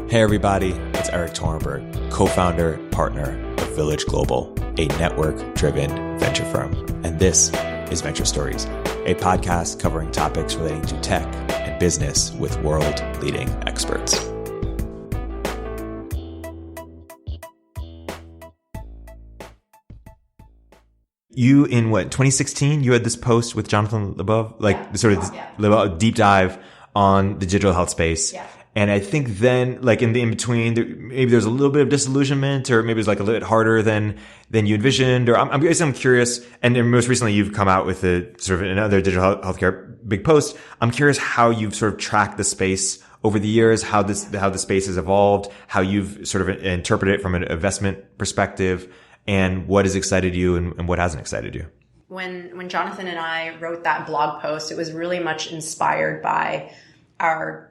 Hey everybody, it's Erik Torenberg, co-founder, partner of Village Global, a network-driven venture firm. And this is Venture Stories, a podcast covering topics relating to tech and business with world-leading experts. You, in 2016, you had this post with Jonathan Lebov, deep dive on the digital health space. Yeah. And I think then, like in between, maybe there's a little bit of disillusionment, or maybe it's like a little bit harder than you envisioned. Or I'm curious. And then most recently, you've come out with another digital healthcare big post. I'm curious how you've sort of tracked the space over the years, how the space has evolved, how you've sort of interpreted it from an investment perspective, and what has excited you and what hasn't excited you. When Jonathan and I wrote that blog post, it was really much inspired by our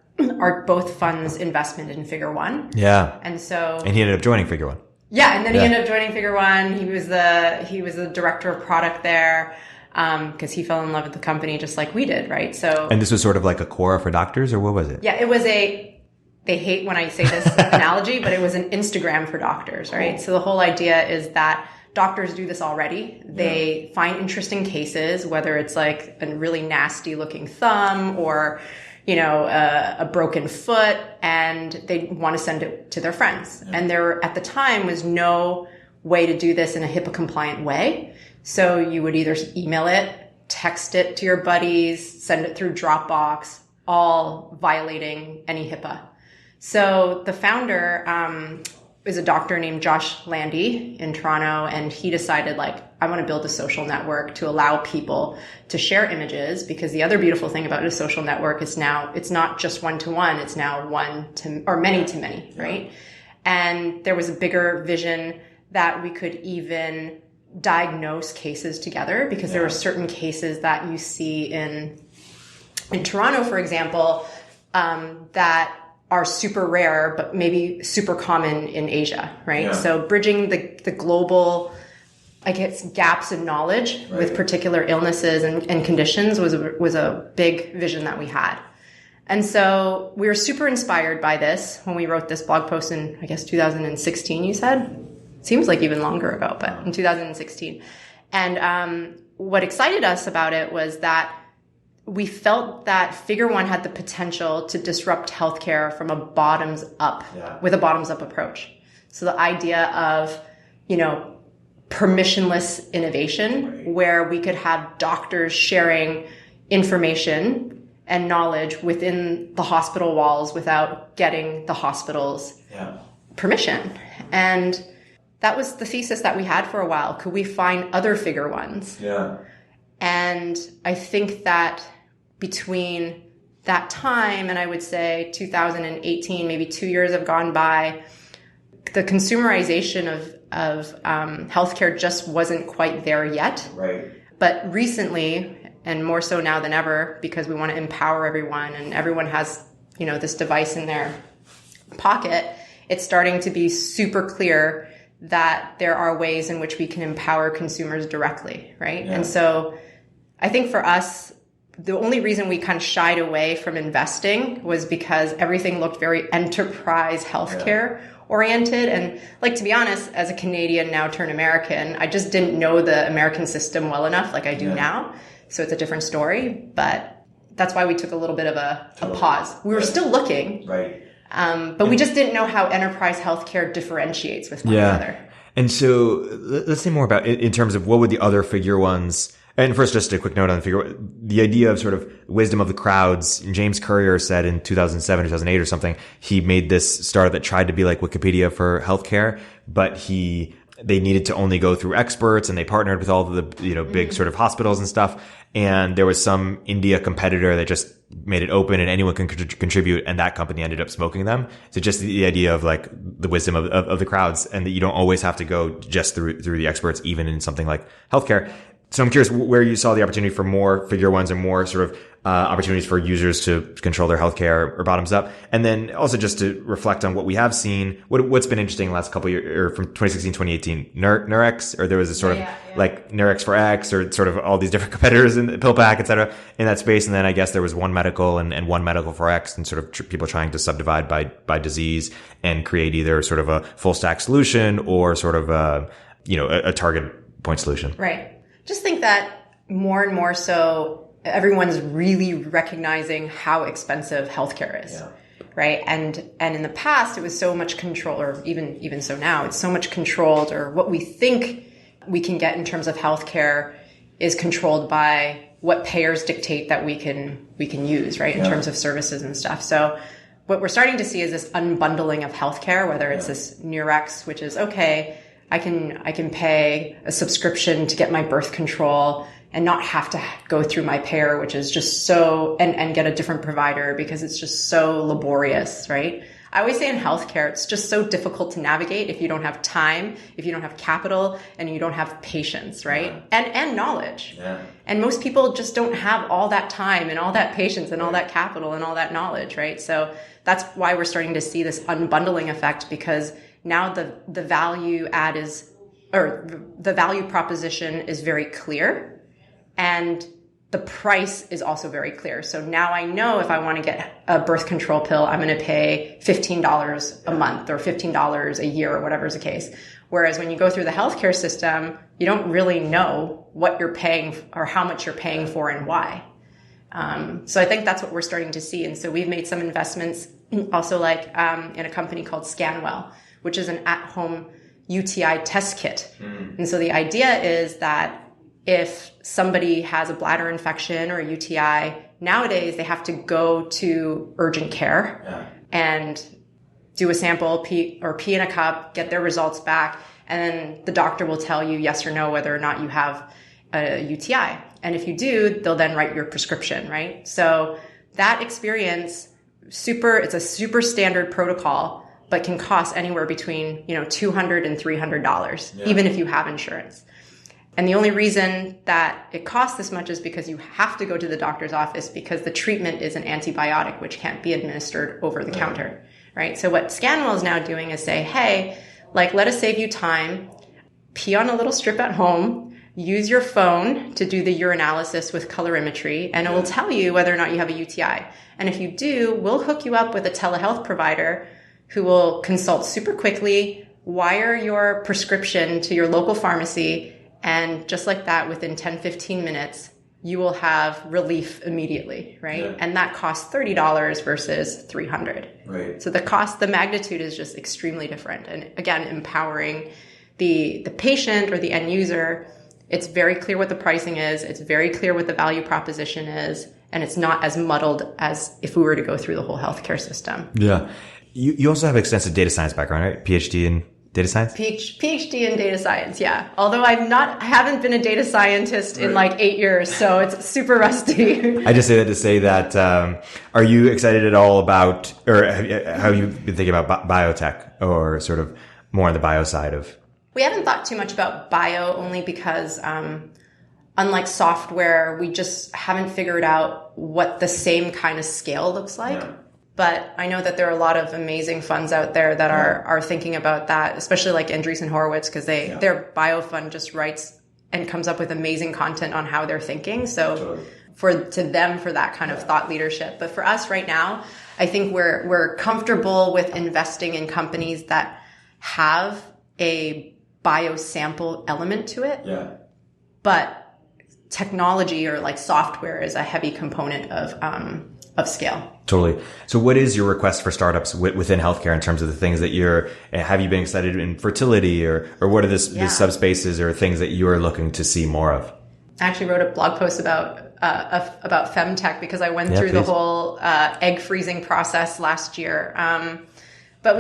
both funds' investment in Figure One. Yeah. And he ended up joining Figure One. Yeah, and then he ended up joining Figure One. He was the director of product there, because he fell in love with the company just like we did, right? And this was sort of like a Quora for doctors, or what was it? Yeah, it was they hate when I say this analogy, but it was an Instagram for doctors, right? Oh. So the whole idea is that doctors do this already. They find interesting cases, whether it's like a really nasty looking thumb or a broken foot, and they want to send it to their friends. Yeah. And there, at the time, was no way to do this in a HIPAA compliant way. So you would either email it, text it to your buddies, send it through Dropbox, all violating any HIPAA. So the founder is a doctor named Josh Landy in Toronto, and he decided, I want to build a social network to allow people to share images, because the other beautiful thing about a social network is now it's not just one-to-one, it's now many-to-many, right? And there was a bigger vision that we could even diagnose cases together, because there were certain cases that you see in Toronto, for example, that are super rare, but maybe super common in Asia, right? Yeah. So bridging the global, gaps in knowledge with particular illnesses and conditions was a big vision that we had. And so we were super inspired by this when we wrote this blog post in, 2016, you said? Seems like even longer ago, but in 2016. And what excited us about it was that we felt that Figure One had the potential to disrupt healthcare from a bottoms up, with a bottoms up approach. So the idea of, permissionless innovation, where we could have doctors sharing information and knowledge within the hospital walls without getting the hospital's permission. And that was the thesis that we had for a while. Could we find other Figure Ones? Yeah. And I think that between that time and I would say 2018, maybe 2 years have gone by, the consumerization of healthcare just wasn't quite there yet. Right. But recently, and more so now than ever, because we want to empower everyone and everyone has, this device in their pocket, it's starting to be super clear that there are ways in which we can empower consumers directly, right? Yeah. And so I think for us, the only reason we kind of shied away from investing was because everything looked very enterprise healthcare oriented. And to be honest, as a Canadian now turned American, I just didn't know the American system well enough like I do now. So it's a different story, but that's why we took a little bit of a pause. We were still looking, right? But we just didn't know how enterprise healthcare differentiates with one another. And so let's say more about in terms of what would the other Figure Ones. And first, just a quick note on the idea of sort of wisdom of the crowds. James Currier said in 2007, 2008 or something, he made this startup that tried to be like Wikipedia for healthcare, but they needed to only go through experts, and they partnered with all of the, big sort of hospitals and stuff. And there was some India competitor that just made it open and anyone can contribute. And that company ended up smoking them. So just the idea of the wisdom of the crowds, and that you don't always have to go just through the experts, even in something like healthcare. So I'm curious where you saw the opportunity for more Figure Ones and more sort of opportunities for users to control their healthcare, or bottoms up. And then also just to reflect on what we have seen, what's been interesting the last couple of years, or from 2016, 2018, Nurex, or there was a sort of like Nurex for X, or sort of all these different competitors in the PillPack, et cetera, in that space. And then I guess there was One Medical and One Medical for X, and sort of people trying to subdivide by disease and create either sort of a full stack solution or sort of a target point solution. Right. Just think that more and more so, everyone's really recognizing how expensive healthcare is, right? And in the past, it was so much control, or even so now, it's so much controlled, or what we think we can get in terms of healthcare is controlled by what payers dictate that we can use, right? In terms of services and stuff. So what we're starting to see is this unbundling of healthcare, whether it's this Nurex, which is, okay, I can pay a subscription to get my birth control and not have to go through my payer, which is just so, and get a different provider because it's just so laborious, right? I always say in healthcare, it's just so difficult to navigate if you don't have time, if you don't have capital, and you don't have patience, right? And knowledge. Yeah. And most people just don't have all that time and all that patience and all that capital and all that knowledge, right? So that's why we're starting to see this unbundling effect, because now the value add is, or the value proposition is very clear. And the price is also very clear. So now I know if I want to get a birth control pill, I'm going to pay $15 a month or $15 a year or whatever's the case. Whereas when you go through the healthcare system, you don't really know what you're paying or how much you're paying for and why. So I think that's what we're starting to see. And so we've made some investments also like in a company called Scanwell, which is an at-home UTI test kit. And so the idea is that if somebody has a bladder infection or a UTI, nowadays they have to go to urgent care and do a sample, pee in a cup, get their results back, and then the doctor will tell you yes or no whether or not you have a UTI. And if you do, they'll then write your prescription, right? So that experience, it's a super standard protocol, but can cost anywhere between $200 and $300, even if you have insurance. And the only reason that it costs this much is because you have to go to the doctor's office because the treatment is an antibiotic, which can't be administered over the counter, right? So what Scanwell is now doing is say, hey, like, let us save you time, pee on a little strip at home, use your phone to do the urinalysis with colorimetry, and it will tell you whether or not you have a UTI. And if you do, we'll hook you up with a telehealth provider who will consult super quickly, wire your prescription to your local pharmacy, and just like that, within 10, 15 minutes, you will have relief immediately, right? Yeah. And that costs $30 versus $300. Right. So the magnitude is just extremely different. And again, empowering the patient or the end user. It's very clear what the pricing is. It's very clear what the value proposition is. And it's not as muddled as if we were to go through the whole healthcare system. Yeah. You also have extensive data science background, right? PhD in data science? PhD in data science, yeah. Although I haven't been a data scientist in like 8 years, so it's super rusty. I just say that to say that, are you excited at all about, or have you been thinking about biotech, or sort of more on the bio side of? We haven't thought too much about bio, only because unlike software, we just haven't figured out what the same kind of scale looks like. Yeah. But I know that there are a lot of amazing funds out there that are thinking about that, especially like Andreessen Horowitz, because their bio fund just writes and comes up with amazing content on how they're thinking. So for that kind of thought leadership. But for us right now, I think we're comfortable with investing in companies that have a biosample element to it. Yeah. But technology or like software is a heavy component of scale. Totally. So what is your request for startups within healthcare in terms of the things that have you been excited in fertility, or what are the subspaces or things that you are looking to see more of? I actually wrote a blog post about femtech because I went through the whole egg freezing process last year. But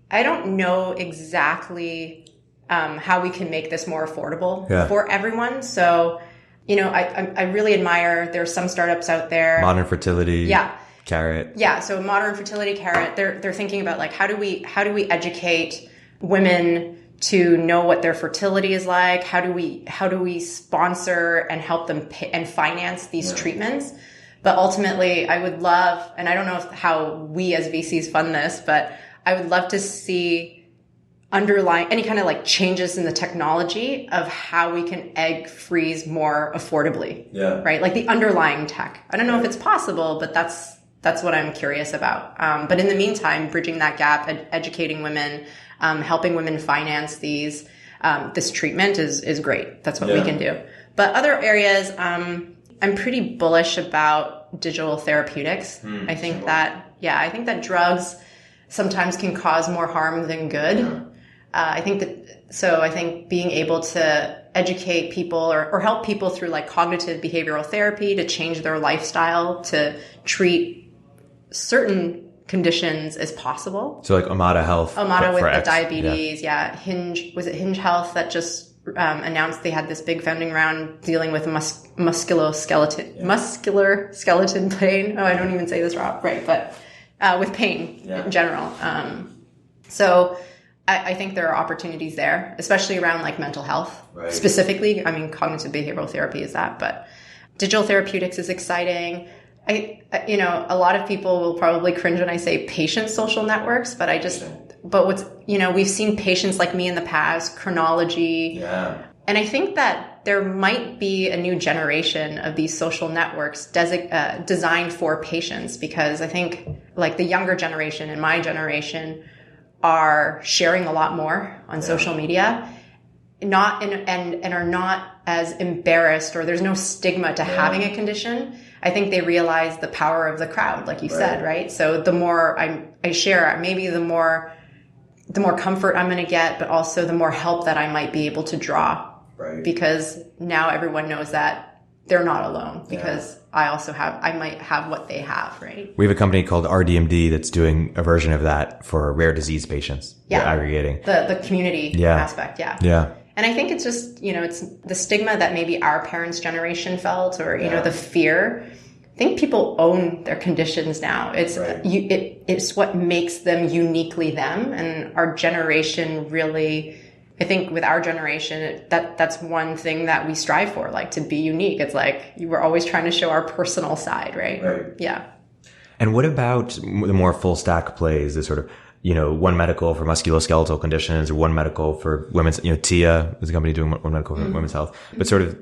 I don't know exactly how we can make this more affordable for everyone. So I really admire, there's some startups out there. Modern Fertility. Yeah. Carrot. Yeah. So Modern Fertility, Carrot, they're thinking about like, how do we educate women to know what their fertility is like. How do we sponsor and help them pay and finance these treatments? But ultimately, I would love, and I don't know how we as VCs fund this, but I would love to see underlying any kind of like changes in the technology of how we can egg freeze more affordably. Yeah. Right? Like the underlying tech. I don't know if it's possible, but that's what I'm curious about. But in the meantime, bridging that gap, educating women, helping women finance this treatment is great. That's what we can do. But other areas, I'm pretty bullish about digital therapeutics. I think that drugs sometimes can cause more harm than good. I think being able to educate people or help people through like cognitive behavioral therapy to change their lifestyle to treat certain conditions is possible. So like Omada Health. Omada with the diabetes. Yeah. Hinge Health that just announced they had this big funding round dealing with muscular skeleton pain. Oh, I don't even say this right, but with pain in general. So I think there are opportunities there, especially around like mental health specifically. I mean, cognitive behavioral therapy is that, but digital therapeutics is exciting. A lot of people will probably cringe when I say patient social networks, but we've seen patients like me in the past, chronology. Yeah. And I think that there might be a new generation of these social networks designed for patients, because I think like the younger generation and my generation are sharing a lot more on social media, and are not as embarrassed, or there's no stigma to having a condition. I think they realize the power of the crowd, like you said, right? So the more I share, maybe the more comfort I'm going to get, but also the more help that I might be able to draw. Right. Because now everyone knows that they're not alone, because I might have what they have, right? We have a company called RDMD that's doing a version of that for rare disease patients. Yeah. Aggregating. The community aspect. Yeah. Yeah. And I think it's just, it's the stigma that maybe our parents' generation felt, or, the fear. I think people own their conditions now. It's what makes them uniquely them. And our generation really, I think with our generation, that's one thing that we strive for, like to be unique. It's like we're always trying to show our personal side, right? Yeah. And what about the more full stack plays, the sort of, One Medical for musculoskeletal conditions, or One Medical for women's, TIA is a company doing One Medical for women's health, but sort of,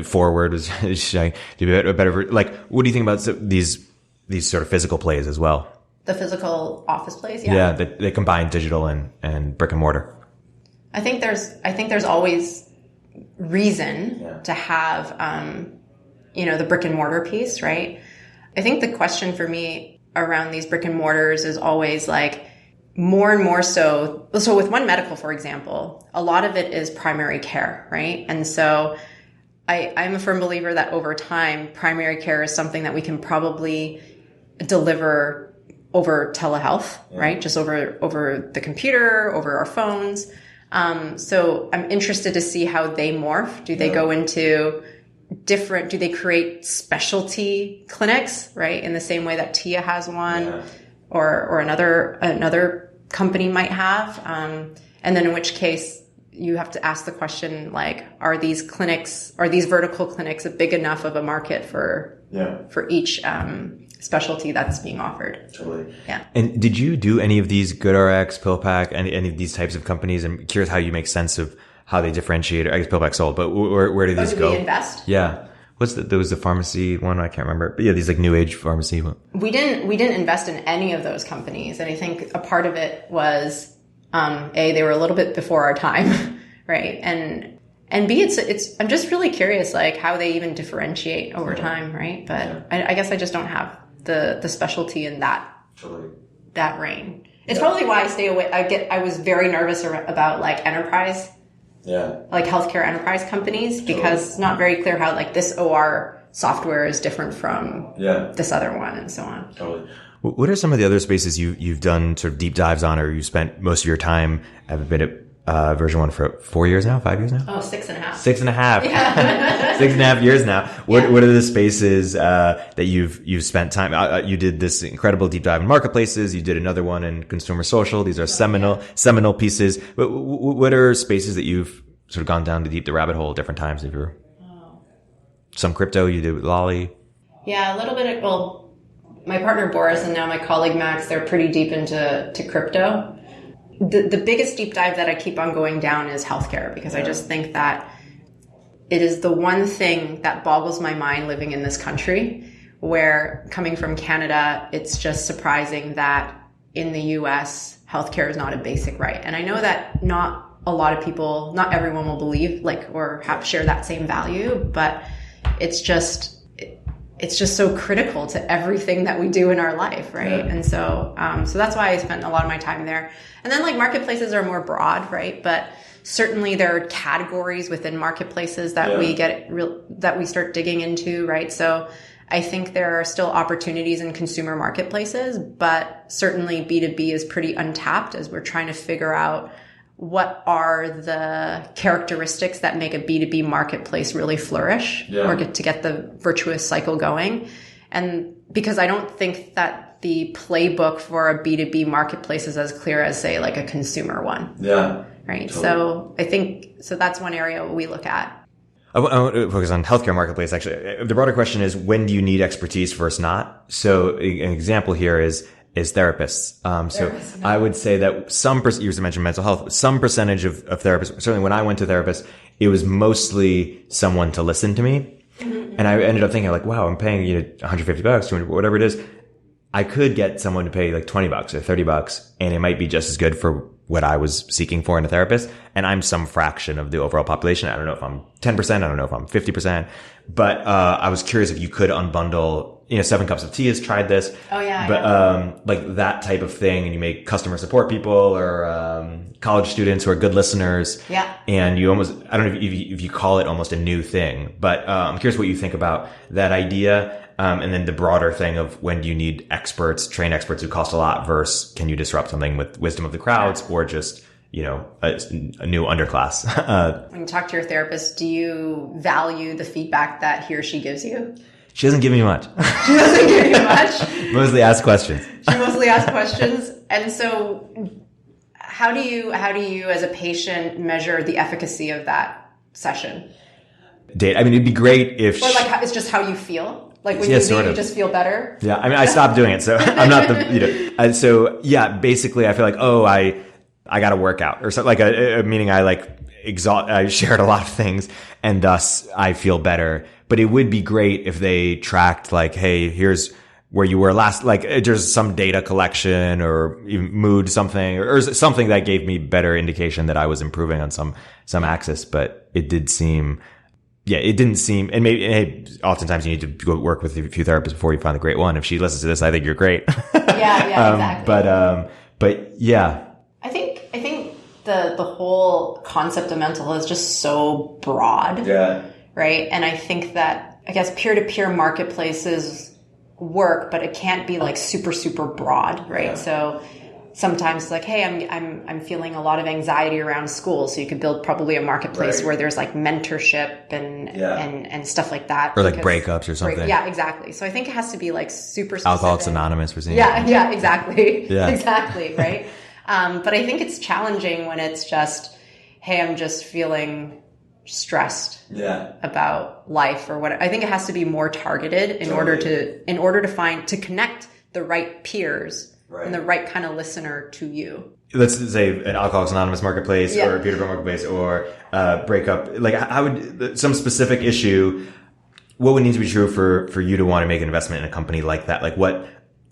Forward is a better, like, what do you think about these sort of physical plays as well? The physical office plays? Yeah. Yeah. They combine digital and brick and mortar. I think there's always reason to have, the brick and mortar piece, right? I think the question for me around these brick and mortars is always like more and more so with One Medical, for example, a lot of it is primary care, right? And so I'm a firm believer that over time, primary care is something that we can probably deliver over telehealth, right? Just over the computer, over our phones. So I'm interested to see how they morph. Do they go into do they create specialty clinics, right? In the same way that TIA has one, or another company might have. And then in which case you have to ask the question, like, are these vertical clinics big enough of a market for each, specialty that's being offered? Totally. Yeah. And did you do any of these GoodRx, PillPack, any of these types of companies? I'm curious how you make sense of how they differentiate. I guess PillPack sold, but where do these go? We invest? Yeah. There was the pharmacy one, I can't remember. But these like new age pharmacy. We didn't invest in any of those companies. And I think a part of it was, they were a little bit before our time, right? And B, I'm just really curious, like how they even differentiate over time, right? But I guess I just don't have the specialty in that reign. It's probably why I stay away. I was very nervous about like enterprise, like healthcare enterprise companies, because it's not very clear how like this OR software is different from this other one, and so on. Totally. What are some of the other spaces you've done sort of deep dives on, or you spent most of your time, have been at version 1 for 4 years now, 5 years now? Oh, 6.5. 6.5. Yeah. 6.5 years now. What are the spaces that you've spent time? You did this incredible deep dive in marketplaces. You did another one in consumer social. These are seminal pieces. What are spaces that you've sort of gone down the rabbit hole at different times? If you're some crypto, you did with Lolly. Yeah, a little bit. Well, my partner Boris and now my colleague Max, they're pretty deep into crypto. The biggest deep dive that I keep on going down is healthcare, because I just think that it is the one thing that boggles my mind living in this country, where coming from Canada, it's just surprising that in the US, healthcare is not a basic right. And I know that not a lot of people, not everyone will believe or share that same value, but it's just so critical to everything that we do in our life, right? Yeah. And so that's why I spent a lot of my time there. And then marketplaces are more broad, right? But certainly there are categories within marketplaces that that we start digging into, right? So I think there are still opportunities in consumer marketplaces, but certainly B2B is pretty untapped as we're trying to figure out what are the characteristics that make a B2B marketplace really flourish or get the virtuous cycle going. And because I don't think that the playbook for a B2B marketplace is as clear as, say, a consumer one. Yeah. Right. Totally. So I think, that's one area we look at. I want to focus on healthcare marketplace. Actually, the broader question is, when do you need expertise versus not? So an example here is therapists. I would say that you mentioned mental health, some percentage of therapists, certainly when I went to therapists, it was mostly someone to listen to me. Mm-hmm. And I ended up thinking wow, I'm paying $150, $200, whatever it is. I could get someone to pay $20 or $30, and it might be just as good for what I was seeking for in a therapist. And I'm some fraction of the overall population. I don't know if I'm 10%. I don't know if I'm 50%, but, I was curious if you could unbundle, 7 Cups of Tea has tried this. Oh yeah. But, that type of thing, and you make customer support people or, college students who are good listeners. Yeah. And you almost, I don't know if you call it almost a new thing, but, I'm curious what you think about that idea. And then the broader thing of, when do you need trained experts who cost a lot versus can you disrupt something with wisdom of the crowds or just, a new underclass? When you talk to your therapist, do you value the feedback that he or she gives you? She doesn't give me much. She doesn't give you much? Mostly ask questions. She mostly asks questions. And so how do you, as a patient, measure the efficacy of that session? It'd be great if... Or it's just how you feel? When you leave, you just feel better? Yeah, I stopped doing it, so I'm not the, so yeah, basically I feel I got to work out or something, meaning I shared a lot of things and thus I feel better. But it would be great if they tracked hey, here's where you were last, there's some data collection or mood something or something that gave me better indication that I was improving on some axis. But it did seem... Yeah, it didn't seem, and maybe oftentimes you need to go work with a few therapists before you find the great one. If she listens to this, I think you're great. Yeah, exactly. But yeah. I think the whole concept of mental health is just so broad. Yeah. Right? And I think that, I guess, peer-to-peer marketplaces work, but it can't be super, super broad, right? Yeah. So sometimes hey, I'm feeling a lot of anxiety around school. So you could build probably a marketplace where there's mentorship and stuff like that. Or breakups or something. Yeah, exactly. So I think it has to be super specific. Alcoholics Anonymous, we're seeing. Yeah, exactly. Yeah. Exactly, right? But I think it's challenging when it's just, hey, I'm just feeling stressed about life or what. I think it has to be more targeted in order to connect the right peers. Right. And the right kind of listener to you. Let's say an Alcoholics Anonymous marketplace or a peer-to-peer marketplace or breakup. How would some specific issue? What would need to be true for you to want to make an investment in a company like that? What?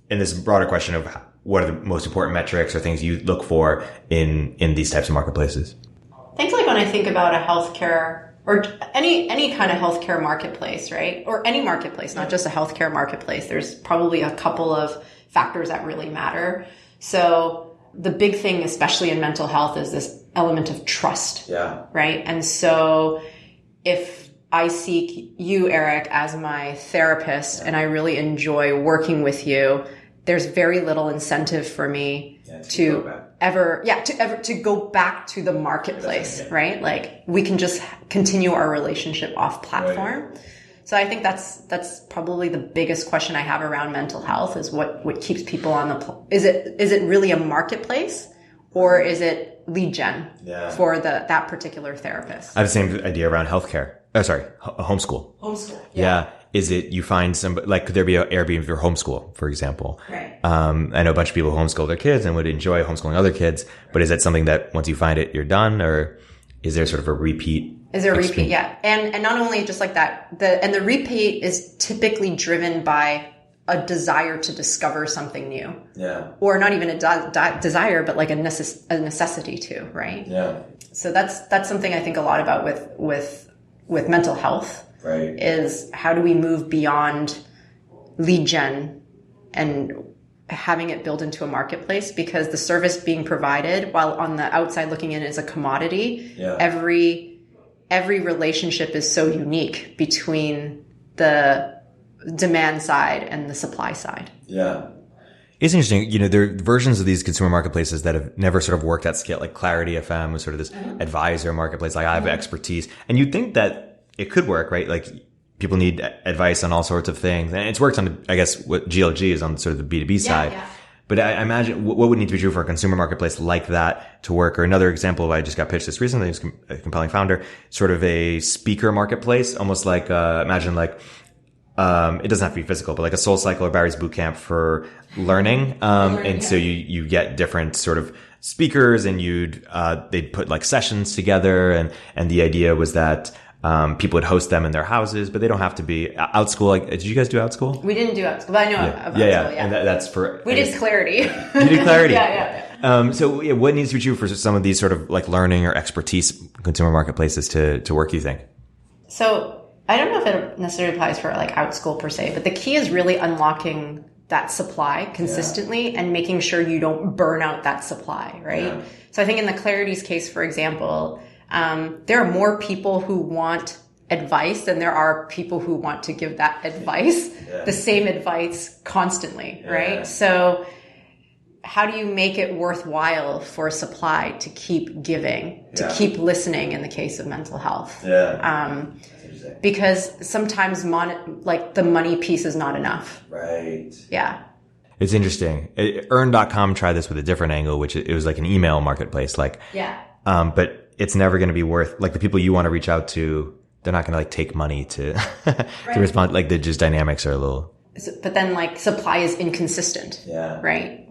And this broader question of what are the most important metrics or things you look for in these types of marketplaces? I think when I think about a healthcare or any kind of healthcare marketplace, right? Or any marketplace, not just a healthcare marketplace. There's probably a couple of factors that really matter. So the big thing, especially in mental health, is this element of trust. Yeah. Right. And so if I seek you, Erik, as my therapist and I really enjoy working with you, there's very little incentive for me to to go back to the marketplace, right? Like we can just continue our relationship off platform. Right. So I think that's probably the biggest question I have around mental health is what keeps people on is it really a marketplace or is it lead gen for that particular therapist? I have the same idea around healthcare. Oh, sorry, homeschool. Homeschool. Yeah. Is it you find somebody, like could there be an Airbnb for homeschool, for example? Right. I know a bunch of people who homeschool their kids and would enjoy homeschooling other kids, but is that something that once you find it, you're done, or is there sort of a repeat? Is there a repeat? Yeah. And not only just like that, the repeat is typically driven by a desire to discover something new. Yeah. Or not even a desire, but like a necessity to, right? Yeah. So that's something I think a lot about with mental health. Right. Is how do we move beyond lead gen and having it built into a marketplace, because the service being provided, while on the outside looking in as a commodity, every relationship is so unique between the demand side and the supply side. Yeah. It's interesting, there are versions of these consumer marketplaces that have never sort of worked at scale, like Clarity FM was sort of this advisor marketplace, like I have expertise. And you'd think that it could work, right? Like people need advice on all sorts of things. And it's worked on, I guess, what GLG is on sort of the B2B side. Yeah. But I imagine what would need to be true for a consumer marketplace like that to work? Or another example, I just got pitched this recently, it's a compelling founder, sort of a speaker marketplace, almost like, imagine like, it doesn't have to be physical, but like a Soul Cycle or Barry's Bootcamp for learning. So you get different sort of speakers and they'd put like sessions together. And the idea was that, people would host them in their houses, but they don't have to be OutSchool. Like, did you guys do OutSchool? We didn't do OutSchool, but I know about OutSchool. Yeah. And that's for... We did Clarity. You did Clarity? Yeah. So what needs to be true for some of these sort of like learning or expertise consumer marketplaces to work, you think? So I don't know if it necessarily applies for like OutSchool per se, but the key is really unlocking that supply consistently and making sure you don't burn out that supply, right? Yeah. So I think in the Clarity's case, for example, there are more people who want advice than there are people who want to give that advice, the same advice constantly, right? So how do you make it worthwhile for supply to keep giving, to keep listening in the case of mental health? Because sometimes the money piece is not enough. Right. Yeah. It's interesting. Earn.com tried this with a different angle, which it was like an email marketplace. But it's never going to be worth, like the people you want to reach out to, they're not going to like take money to, to respond. Like the just dynamics are a little. But then like supply is inconsistent. Yeah. Right.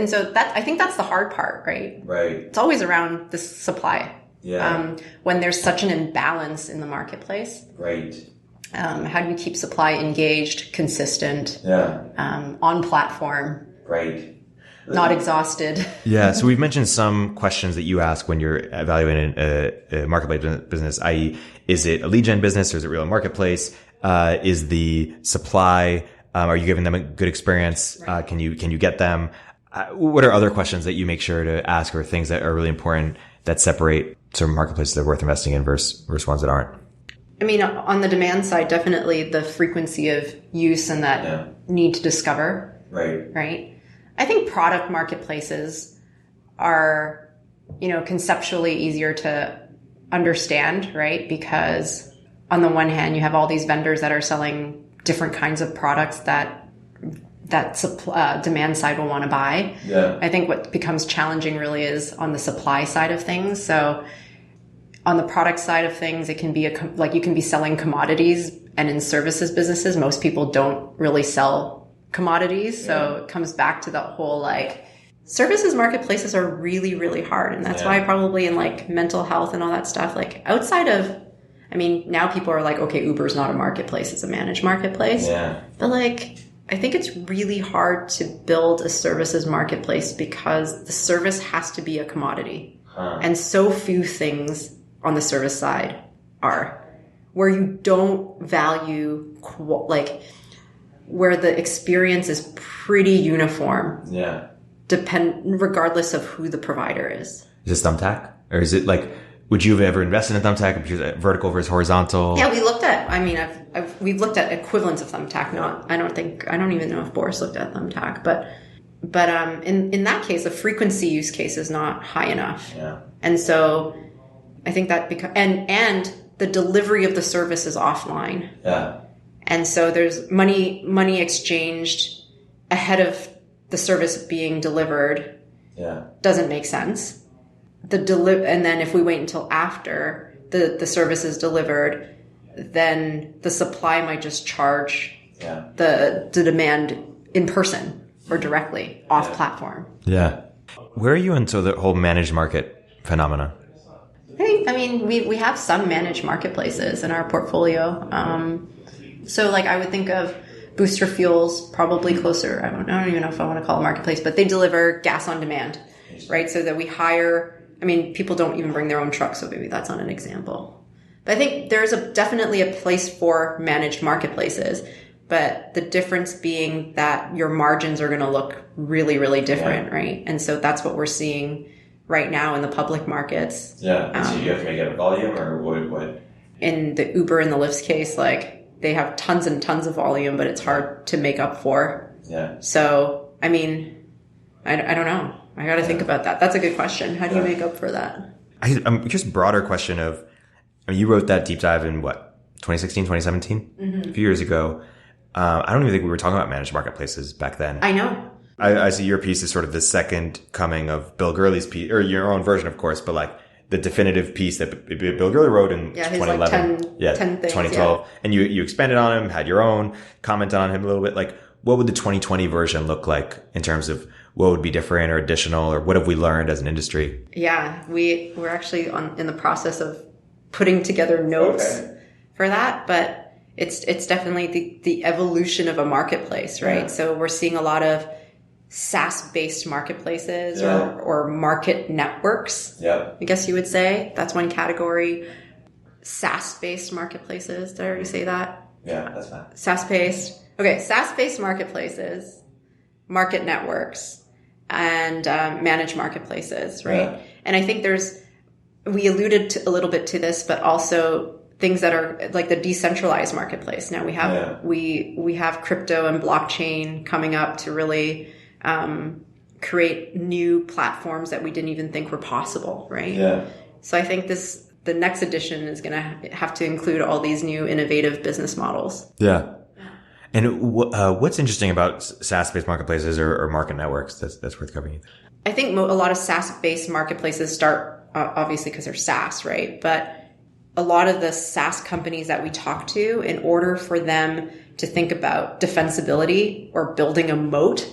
So I think that's the hard part, right? Right. It's always around the supply. Yeah. When there's such an imbalance in the marketplace. Right. How do you keep supply engaged, consistent, on platform? Right. Not exhausted. Yeah. So we've mentioned some questions that you ask when you're evaluating a marketplace business, i.e., is it a lead gen business or is it real marketplace? Is the supply, are you giving them a good experience? Right. Can you get them? What are other questions that you make sure to ask, or things that are really important that separate certain marketplaces that are worth investing in versus ones that aren't? I mean, on the demand side, definitely the frequency of use and that need to discover. Right. Right. I think product marketplaces are, conceptually easier to understand, right? Because on the one hand, you have all these vendors that are selling different kinds of products that demand side will want to buy. Yeah. I think what becomes challenging really is on the supply side of things. So on the product side of things, it can be you can be selling commodities, and in services businesses, most people don't really sell commodities. So it comes back to the whole services marketplaces are really, really hard. And that's why probably in mental health and all that stuff, outside of, now people are okay, Uber's not a marketplace, it's a managed marketplace. Yeah. But I think it's really hard to build a services marketplace because the service has to be a commodity. Huh. And so few things on the service side are where you don't value where the experience is pretty uniform. Yeah. Regardless of who the provider is. Is it Thumbtack? Or is it would you have ever invested in Thumbtack? Vertical versus horizontal? Yeah, we looked at, we've looked at equivalents of Thumbtack. I don't even know if Boris looked at Thumbtack, but But in that case, the frequency use case is not high enough. Yeah. And so I think that and the delivery of the service is offline. Yeah. And so there's money exchanged ahead of the service being delivered. Yeah. Doesn't make sense. And then if we wait until after the service is delivered, then the supply might just charge the demand in person or directly off platform. Yeah. Where are you into the whole managed market phenomena? I mean, we have some managed marketplaces in our portfolio. So like I would think of Booster Fuels, probably closer. I don't even know if I want to call it a marketplace, but they deliver gas on demand, right? So that we hire, I mean, people don't even bring their own trucks, so maybe that's not an example. But I think there's definitely a place for managed marketplaces, but the difference being that your margins are going to look really, really different, right? And so that's what we're seeing right now in the public markets. Yeah. So you have to make it a volume, or what? In the Uber and the Lyft's case, like they have tons and tons of volume, but it's hard to make up for. Yeah. So, I mean, I don't know. I got to think about that. That's a good question. How do you make up for that? Just broader question of, I mean, you wrote that deep dive in what, 2016, 2017? A few years ago. I don't even think we were talking about managed marketplaces back then. I know. I see your piece as sort of the second coming of Bill Gurley's piece, or your own version, of course, but like the definitive piece that Bill Gurley wrote in 2011. Like 10 things, 2012. And you expanded on him, had your own, commented on him a little bit. Like, what would the 2020 version look like in terms of what would be different or additional, or what have we learned as an industry? Yeah, we're actually in the process of putting together notes for that, but it's definitely the evolution of a marketplace, right? Yeah. So we're seeing a lot of SaaS-based marketplaces or market networks. Yeah, I guess you would say that's one category. SaaS-based marketplaces. Did I already say that? Yeah, that's fine. SaaS-based. Okay, SaaS-based marketplaces, market networks, and managed marketplaces, right? Yeah. And I think we alluded a little bit to this, but also things that are like the decentralized marketplace. Now we have crypto and blockchain coming up to really create new platforms that we didn't even think were possible, right? Yeah. So I think the next edition is going to have to include all these new innovative business models. Yeah. And what's interesting about SaaS-based marketplaces or market networks that's worth covering? I think a lot of SaaS-based marketplaces start obviously because they're SaaS, right? But a lot of the SaaS companies that we talk to, in order for them to think about defensibility or building a moat,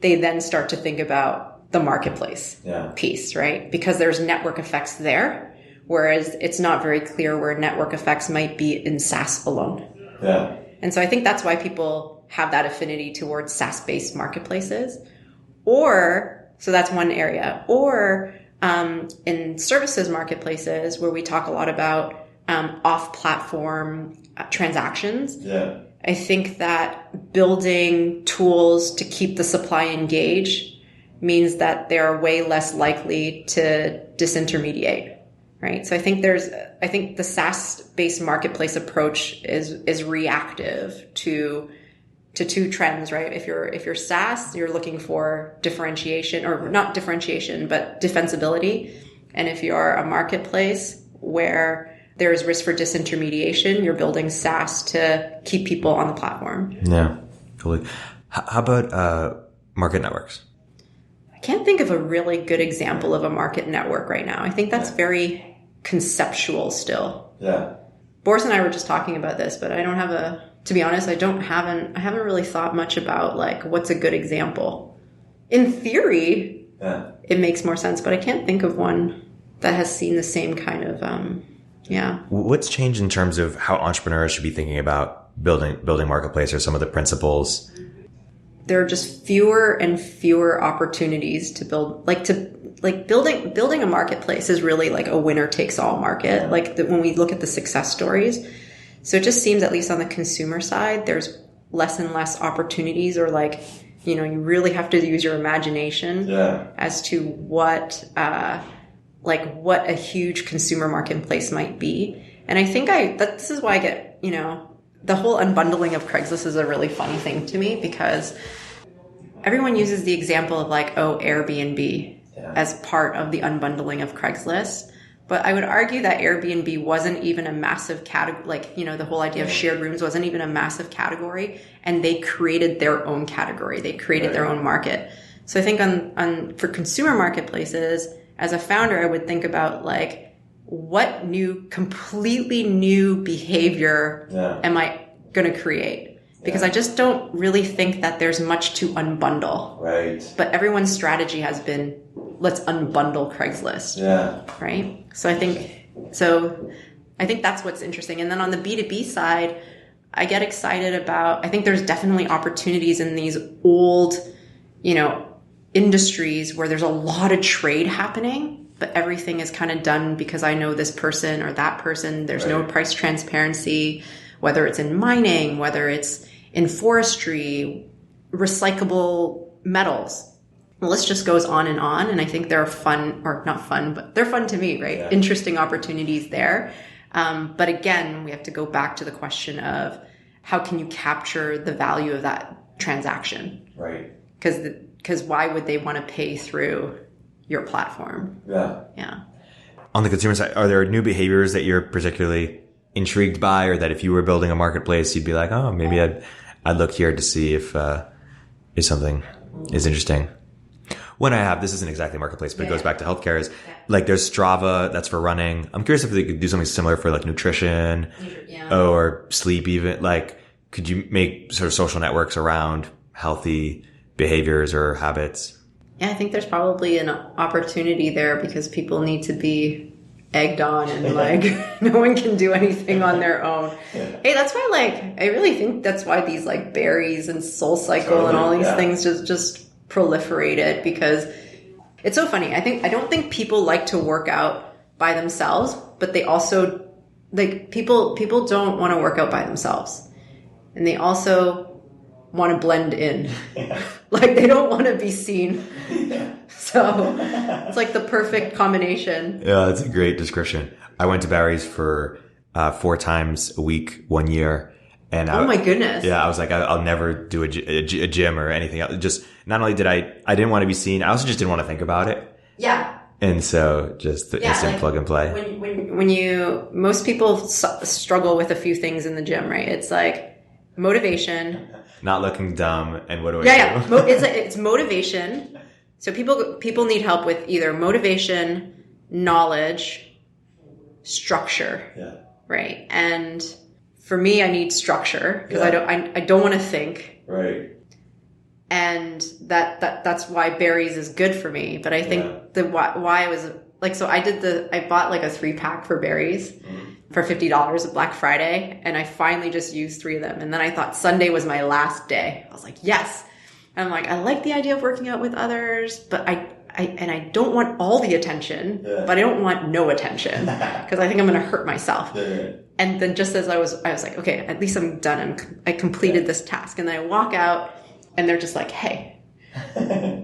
they then start to think about the marketplace piece, right? Because there's network effects there, whereas it's not very clear where network effects might be in SaaS alone. Yeah. And so I think that's why people have that affinity towards SaaS-based marketplaces. So that's one area. Or in services marketplaces, where we talk a lot about off-platform transactions. Yeah. I think that building tools to keep the supply engaged means that they are way less likely to disintermediate, right? So I think the SaaS-based marketplace approach is reactive to two trends, right? If you're SaaS, you're looking for differentiation, or not differentiation, but defensibility. And if you're a marketplace where there is risk for disintermediation, you're building SaaS to keep people on the platform. Yeah, totally. How about market networks? I can't think of a really good example of a market network right now. I think that's very conceptual still. Yeah. Boris and I were just talking about this, but I don't have to be honest, I haven't really thought much about like what's a good example. In theory, it makes more sense, but I can't think of one that has seen the same kind of What's changed in terms of how entrepreneurs should be thinking about building marketplace, or some of the principles? There are just fewer and fewer opportunities to build. Building a marketplace is really like a winner takes all market. Like when we look at the success stories, so it just seems, at least on the consumer side, there's less and less opportunities, or like, you really have to use your imagination as to what a huge consumer marketplace might be. And I think this is why I get, the whole unbundling of Craigslist is a really funny thing to me, because everyone uses the example of like, oh, Airbnb as part of the unbundling of Craigslist. But I would argue that Airbnb wasn't even a massive category, like, you know, the whole idea of shared rooms wasn't even a massive category, and they created their own category. They created their own market. So I think for consumer marketplaces, as a founder, I would think about like, what completely new behavior am I going to create? Because I just don't really think that there's much to unbundle. Right. But everyone's strategy has been, let's unbundle Craigslist. Yeah. Right? So I think that's what's interesting. And then on the B2B side, I get excited about, I think there's definitely opportunities in these old, you know, industries where there's a lot of trade happening, but everything is kind of done because I know this person or that person. There's no price transparency, whether it's in mining, whether it's in forestry, recyclable metals. The list just goes on. And I think there are fun, or not fun, but they're fun to me, right? Yeah. Interesting opportunities there. But again, we have to go back to the question of how can you capture the value of that transaction? Right. Because why would they want to pay through your platform? Yeah. Yeah. On the consumer side, are there new behaviors that you're particularly intrigued by, or that if you were building a marketplace, you'd be like, oh, maybe I'd look here to see if something is interesting. This isn't exactly a marketplace, but it goes back to healthcare, is like there's Strava, that's for running. I'm curious if they could do something similar for like nutrition or sleep even. Like, could you make sort of social networks around healthy behaviors or habits? Yeah, I think there's probably an opportunity there because people need to be egged on and like no one can do anything on their own. Hey, that's why like I really think that's why these like berries and Soul Cycle and all these things just proliferated, because it's so funny. I don't think people like to work out by themselves, but they also like people don't want to work out by themselves, and they also want to blend in. Like they don't want to be seen. So it's like the perfect combination. Yeah, that's a great description. I went to Barry's for 4 times a week 1 year. And oh my goodness. Yeah, I was like, I'll never do a gym or anything else. Just not only did I didn't want to be seen, I also just didn't want to think about it. Yeah. And so just the instant plug and play. When most people struggle with a few things in the gym, right? It's like motivation. Not looking dumb. And what do I do? Yeah. It's motivation. So people need help with either motivation, knowledge, structure. Yeah. Right. And for me, I need structure because I don't want to think. Right. And that's why berries is good for me. But I think why I was like, so I bought like a 3-pack for berries for $50 at Black Friday. And I finally just used 3 of them. And then I thought Sunday was my last day. I was like, yes. And I'm like, I like the idea of working out with others, but I don't want all the attention, but I don't want no attention because I think I'm going to hurt myself. Yeah. And then just as I was like, okay, at least I'm done. I completed this task. And then I walk out and they're just like, hey,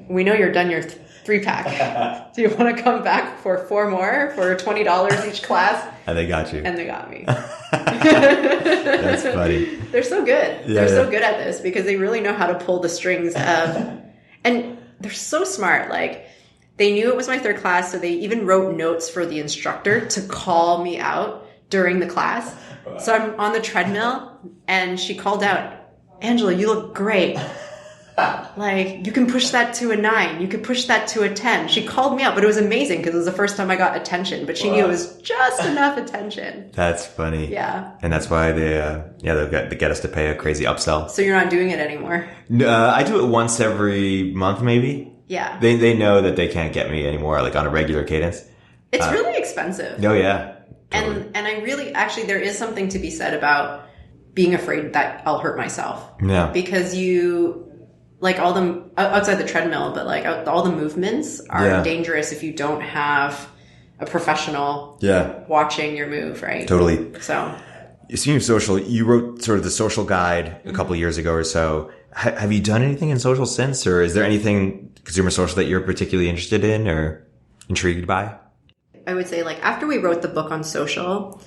we know you're done your 3-pack. Do you want to come back for 4 more for $20 each class? And they got you. And they got me. That's funny. They're so good. They're so good at this because they really know how to pull the strings of, and they're so smart. Like they knew it was my 3rd class. So they even wrote notes for the instructor to call me out during the class. Wow. So I'm on the treadmill and she called out, Angela, you look great. Like you can push that to a 9. You could push that to a 10. She called me out, but it was amazing because it was the first time I got attention, but she knew it was just enough attention. That's funny. Yeah. And that's why they get us to pay a crazy upsell. So you're not doing it anymore? I do it once every month, maybe. Yeah. They know that they can't get me anymore, like on a regular cadence. It's really expensive. Oh yeah. Totally. And I really, actually, there is something to be said about being afraid that I'll hurt myself. Yeah. Because like all the, outside the treadmill, but like all the movements are dangerous if you don't have a professional watching your move, right? Totally. So. Speaking of social, you wrote sort of the social guide a couple of years ago or so. Have you done anything in social since, or is there anything consumer social that you're particularly interested in or intrigued by? I would say like after we wrote the book on social,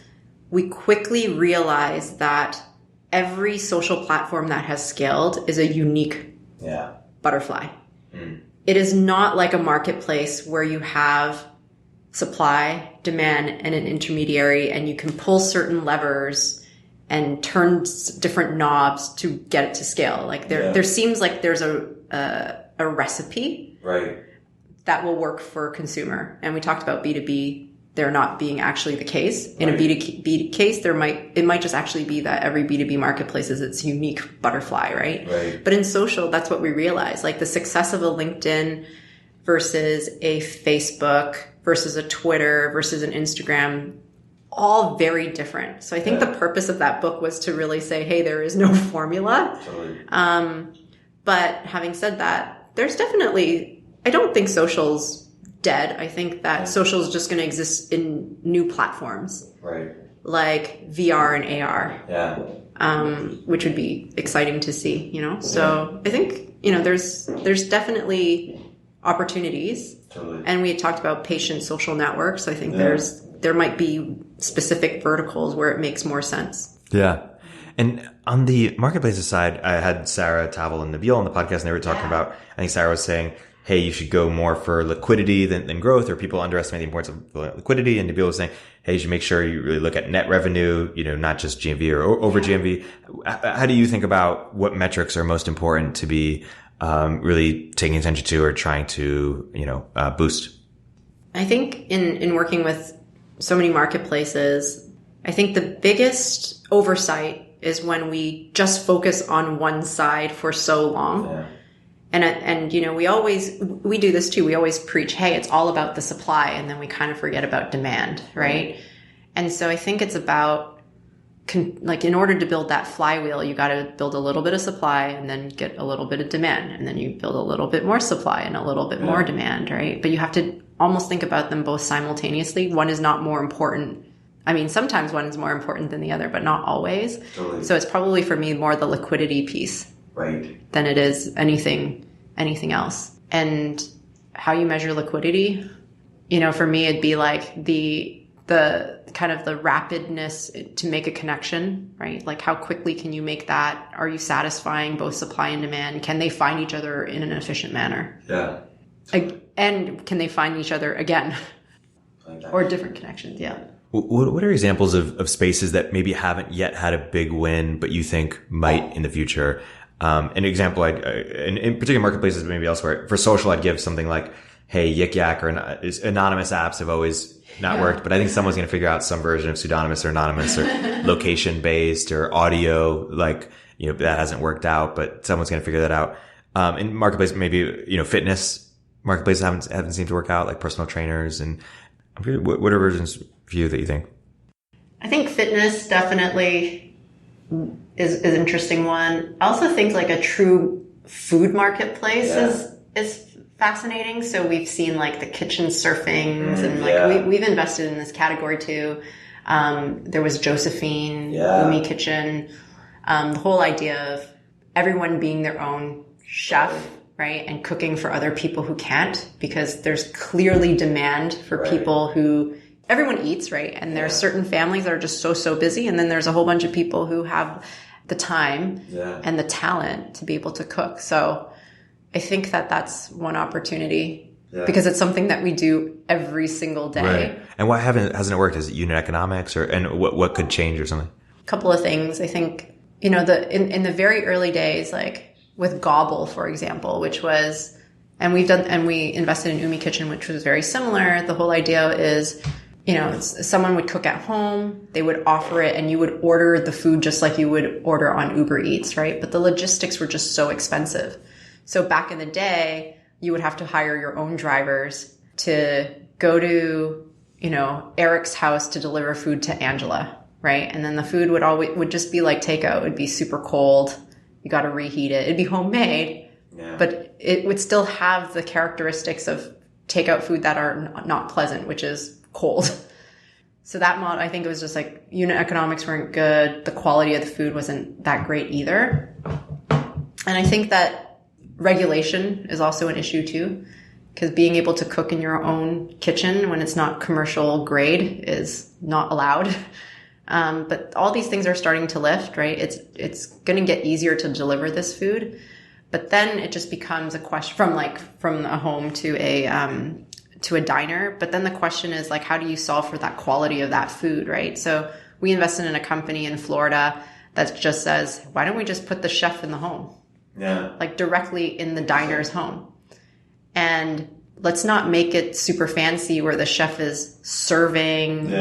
we quickly realized that every social platform that has scaled is a unique butterfly. It is not like a marketplace where you have supply, demand, and an intermediary, and you can pull certain levers and turn different knobs to get it to scale. Like there seems like there's a recipe that will work for consumer. And we talked about B2B. They're not being actually the case. In a B2B case, it might just actually be that every B2B marketplace is its unique butterfly, right? But in social, that's what we realize. Like the success of a LinkedIn versus a Facebook versus a Twitter versus an Instagram, all very different. So I think the purpose of that book was to really say, hey, there is no formula. But having said that, there's definitely, I don't think social's dead. I think that social is just going to exist in new platforms, like VR and AR, which would be exciting to see. So I think there's definitely opportunities, and we had talked about patient social networks. I think there might be specific verticals where it makes more sense. Yeah. And on the marketplaces side, I had Sarah Tavel and Nabil on the podcast, and they were talking about, I think Sarah was saying, hey, you should go more for liquidity than growth, or people underestimate the importance of liquidity. And Nabil was saying, hey, you should make sure you really look at net revenue, not just GMV or over GMV. How do you think about what metrics are most important to be really taking attention to or trying to, boost? I think in working with so many marketplaces, I think the biggest oversight is when we just focus on one side for so long. Yeah. And we do this too. We always preach, hey, it's all about the supply. And then we kind of forget about demand, right? And so I think it's about, in order to build that flywheel, you got to build a little bit of supply and then get a little bit of demand. And then you build a little bit more supply and a little bit more demand, right? But you have to almost think about them both simultaneously. One is not more important. I mean, sometimes one is more important than the other, but not always. Totally. So it's probably for me more the liquidity piece. Than it is anything else. And how you measure liquidity, for me, it'd be like the kind of the rapidness to make a connection, right? Like how quickly can you make that? Are you satisfying both supply and demand? Can they find each other in an efficient manner? Yeah. And can they find each other again? Or different connections, yeah. What are examples of spaces that maybe haven't yet had a big win, but you think might in the future? An example, in particular marketplaces, but maybe elsewhere, for social, I'd give something like, hey, Yik Yak or anonymous apps have always not worked, but I think someone's going to figure out some version of pseudonymous or anonymous or location based or audio, that hasn't worked out, but someone's going to figure that out. In marketplace, maybe, fitness marketplaces haven't seemed to work out, like personal trainers. And what are versions for you that you think? I think fitness definitely is an interesting one. I also think like a true food marketplace is fascinating. So we've seen like the kitchen surfings and we've invested in this category too. There was Josephine, Umi Kitchen, the whole idea of everyone being their own chef, right? And cooking for other people who can't, because there's clearly demand for people who everyone eats, right? And there are certain families that are just so busy. And then there's a whole bunch of people who have the time and the talent to be able to cook. So I think that's one opportunity because it's something that we do every single day. Right. And why hasn't it worked? Is it unit economics and what could change or something? A couple of things. I think, in the very early days, like with Gobble, for example, which was, and we invested in Umi Kitchen, which was very similar. The whole idea is, someone would cook at home, they would offer it, and you would order the food just like you would order on Uber Eats, right? But the logistics were just so expensive. So back in the day, you would have to hire your own drivers to go to, Erik's house to deliver food to Angela, right? And then the food would just be like takeout. It would be super cold. You got to reheat it. It'd be homemade, but it would still have the characteristics of takeout food that are not pleasant, which is cold. So that model, I think it was just like unit economics weren't good. The quality of the food wasn't that great either. And I think that regulation is also an issue too, because being able to cook in your own kitchen when it's not commercial grade is not allowed. But all these things are starting to lift, right? It's going to get easier to deliver this food. But then it just becomes a question from a home to a diner. But then the question is like, how do you solve for that quality of that food, right? So we invested in a company in Florida that just says, why don't we just put the chef in the home? Yeah. Like directly in the diner's home. And let's not make it super fancy where the chef is serving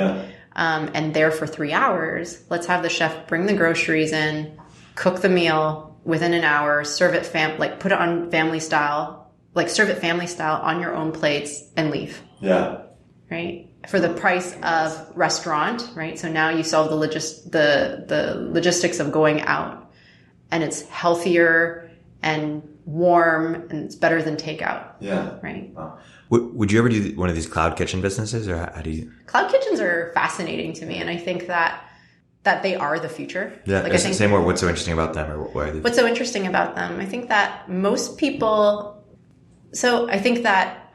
and there for 3 hours. Let's have the chef bring the groceries in, cook the meal within an hour, serve it put it on family style, like serve it family style on your own plates and leave. Yeah. Right? For the price of restaurant, right? So now you solve the logistics of going out, and it's healthier and warm, and it's better than takeout. Yeah. Right. Wow. Would you ever do one of these cloud kitchen businesses, or how do you? Cloud kitchens are fascinating to me, and I think that they are the future. Yeah. Like, I think, say more. What's so interesting about them, or why? What's so interesting about them? I think that most people. So I think that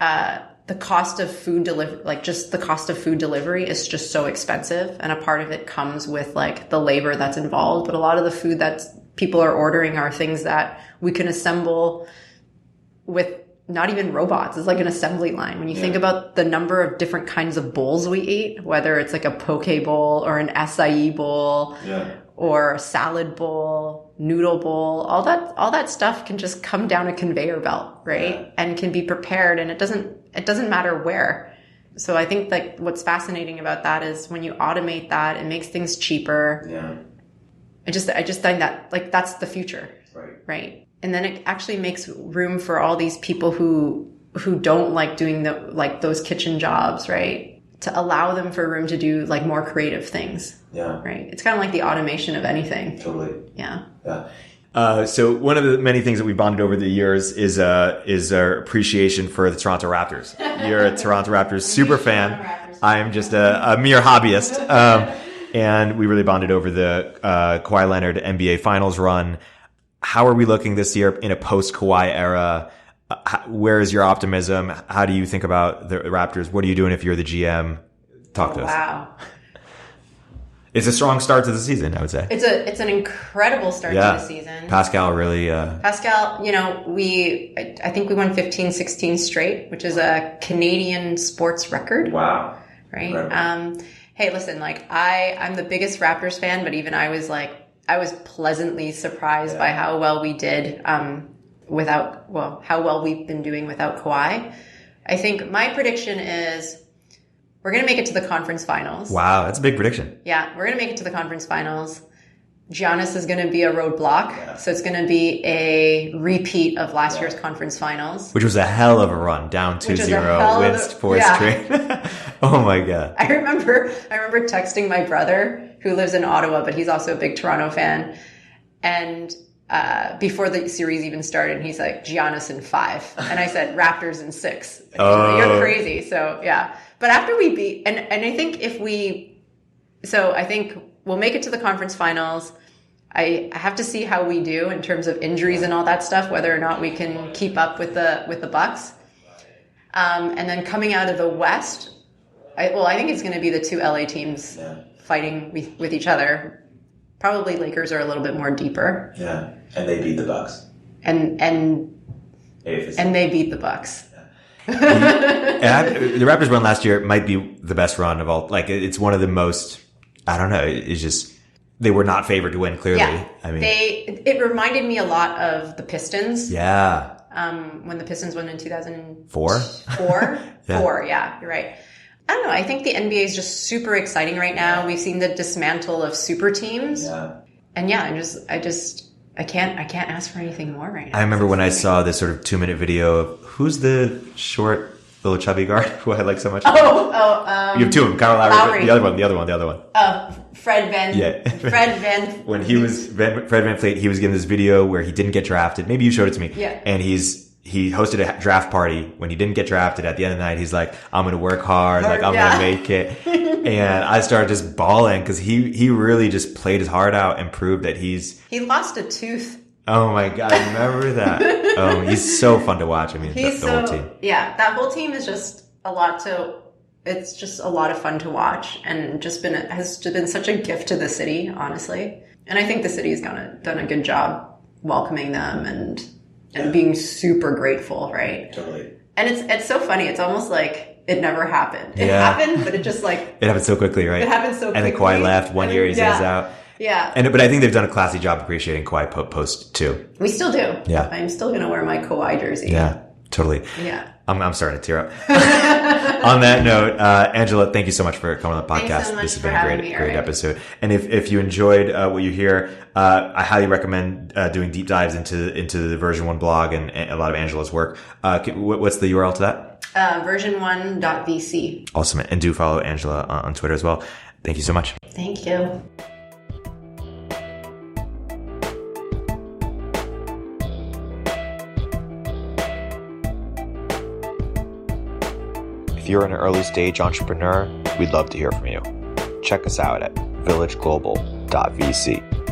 the cost of food delivery, like just the cost of food delivery, is just so expensive, and a part of it comes with like the labor that's involved. But a lot of the food that people are ordering are things that we can assemble with not even robots. It's like an assembly line. When you think about the number of different kinds of bowls we eat, whether it's like a poke bowl or an acai bowl or a salad bowl, noodle bowl, all that stuff can just come down a conveyor belt, right? And can be prepared, and it doesn't matter where. So I think like what's fascinating about that is when you automate that, it makes things cheaper. Yeah. I just think that like that's the future. Right. And then it actually makes room for all these people who don't like doing those kitchen jobs, right? To allow them for room to do like more creative things. Yeah. Right. It's kind of like the automation of anything. Totally. Yeah. Yeah. So one of the many things that we bonded over the years is our appreciation for the Toronto Raptors. You're a Toronto Raptors super fan. I am just a mere hobbyist. And we really bonded over the Kawhi Leonard NBA Finals run. How are we looking this year in a post-Kawhi era? Where is your optimism? How do you think about the Raptors? What are you doing if you're the GM? Talk to us. Wow. It's a strong start to the season, I would say. It's an incredible start to the season. Pascal really... Pascal, I think we won 15, 16 straight, which is a Canadian sports record. Wow. Right? Hey, listen, like I'm the biggest Raptors fan, but even I was pleasantly surprised by how well we did how well we've been doing without Kawhi. I think my prediction is we're going to make it to the conference finals. Wow, that's a big prediction. Yeah, we're going to make it to the conference finals. Giannis is going to be a roadblock, so it's going to be a repeat of last year's conference finals. Which was a hell of a run, down 2-0, wins 4 straight. Oh my God. I remember texting my brother, who lives in Ottawa, but he's also a big Toronto fan. And before the series even started, he's like, Giannis in 5. And I said, Raptors in 6. You're crazy. So, yeah. But after we beat, and I think I think we'll make it to the conference finals. I have to see how we do in terms of injuries and all that stuff, whether or not we can keep up with the Bucks. And then coming out of the West, I think it's going to be the 2 LA teams fighting with each other. Probably Lakers are a little bit more deeper. Yeah, and they beat the Bucks. And they beat the Bucks. The Raptors run last year might be the best run of all. Like, it's one of the most. I don't know. It's just they were not favored to win. Clearly, yeah. I mean, it reminded me a lot of the Pistons. Yeah. When the Pistons won in 2004. 4? Yeah. 4. Yeah, you're right. I don't know. I think the NBA is just super exciting right now. We've seen the dismantle of super teams. Yeah. And yeah, I can't ask for anything more right now. I remember when I saw this sort of 2-minute video of who's the short little chubby guard who I like so much. You have 2 of them, Kyle Lowry. The other one. Fred Van. Yeah. Fred Van. When he was Fred VanVleet, he was given this video where he didn't get drafted. Maybe you showed it to me. Yeah. And he hosted a draft party when he didn't get drafted. At the end of the night, he's like, I'm going to work hard. Like, I'm going to make it. And I started just bawling because he really just played his heart out and proved that he lost a tooth. Oh my God. I remember that. He's so fun to watch. I mean, the whole team. Yeah. That whole team is just it's just a lot of fun to watch, and has been such a gift to the city, honestly. And I think the city's done a good job welcoming them, and and being super grateful, right? Totally. And it's so funny. It's almost like it never happened. It happened, but it just like... It happened so quickly, right? It happened so quickly. And then Kawhi left 1 year, he's out. Yeah. But I think they've done a classy job appreciating Kawhi post too. We still do. Yeah. I'm still going to wear my Kawhi jersey. Yeah, totally. Yeah. I'm starting to tear up. On that note, Angela, thank you so much for coming on the podcast. Thanks so much This has for been a having great episode. And if you enjoyed what you hear, I highly recommend doing deep dives into the version 1 blog and a lot of Angela's work. What's the URL to that? Version1.vc. Awesome. And do follow Angela on Twitter as well. Thank you so much. Thank you. If you're an early stage entrepreneur, we'd love to hear from you. Check us out at villageglobal.vc.